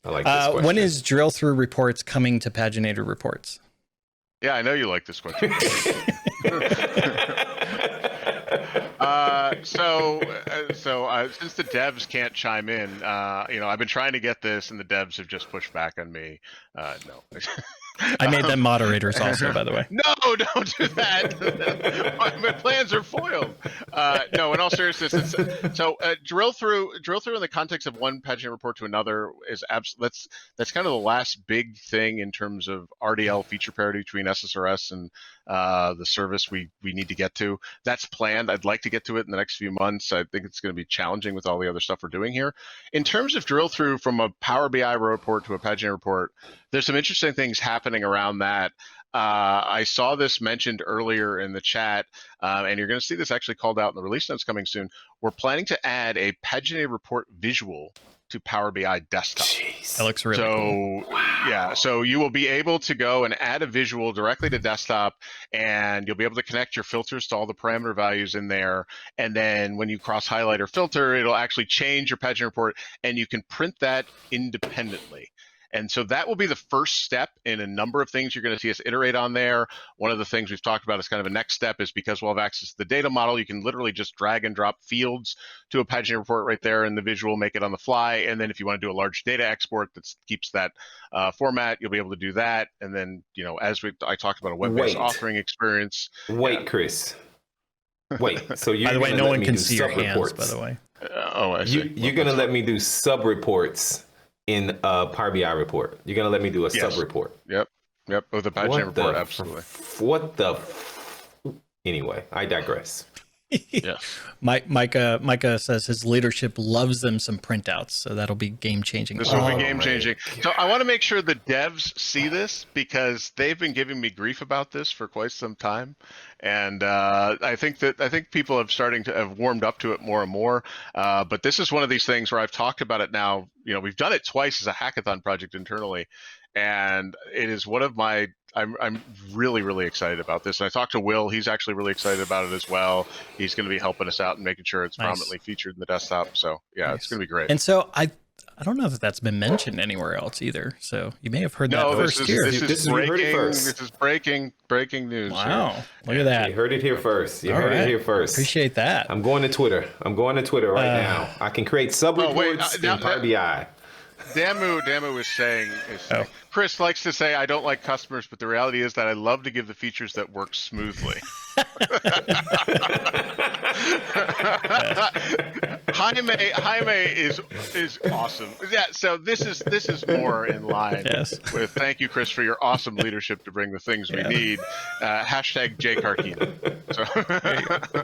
I like this question. When is drill through reports coming to paginated reports? Yeah, I know you like this question. Since the devs can't chime in, I've been trying to get this, and the devs have just pushed back on me. No. I made them moderators also, by the way. No, don't do that. My plans are foiled. No, in all seriousness, drill through in the context of one paginated report to another is that's kind of the last big thing in terms of RDL feature parity between SSRS and the service we need to get to. That's planned. I'd like to get to it in the next few months. I think it's going to be challenging with all the other stuff we're doing here. In terms of drill through from a Power BI report to a paginated report, there's some interesting things happening around that. I saw this mentioned earlier in the chat, and you're going to see this actually called out in the release notes coming soon. We're planning to add a paginated report visual to Power BI desktop. Jeez. That looks really cool. Wow. Yeah, so you will be able to go and add a visual directly to desktop, and you'll be able to connect your filters to all the parameter values in there. And then when you cross highlight or filter, it'll actually change your paginated report, and you can print that independently. And so that will be the first step in a number of things you're going to see us iterate on there. One of the things we've talked about as kind of a next step is because we'll have access to the data model, you can literally just drag and drop fields to a paginated report right there in the visual, make it on the fly. And then if you want to do a large data export that keeps that format, you'll be able to do that. And then, as I talked about a web-based authoring experience. Wait, Chris. Wait, so you're by the way, no one can see your sub-reports. hands, by the way. I see. You're going to let me do sub-reports in a Power BI report. You're going to let me do a sub-report. Yep. With a paginated report, absolutely. Anyway, I digress. Yes. Micah says his leadership loves them some printouts, so that'll be game changing. This will be game changing. So I want to make sure the devs see this because they've been giving me grief about this for quite some time, and I think people have warmed up to it more and more. But this is one of these things where I've talked about it now. We've done it twice as a hackathon project internally, and it is one of my. I'm really, really excited about this. And I talked to Will. He's actually really excited about it as well. He's going to be helping us out and making sure it's prominently featured in the desktop. So yeah, It's going to be great. And so I don't know if that's been mentioned anywhere else either. So you may have heard that first here. This is breaking news. Wow. Here. Look at that. You heard it here first. It here first. Appreciate that. I'm going to Twitter right now. I can create sub-reports in Power BI. Damu is saying, Chris likes to say, I don't like customers, but the reality is that I love to give the features that work smoothly. Jaime is awesome. Yeah, so this is more in line with thank you, Chris, for your awesome leadership to bring the things we need. Hashtag J Carquino. So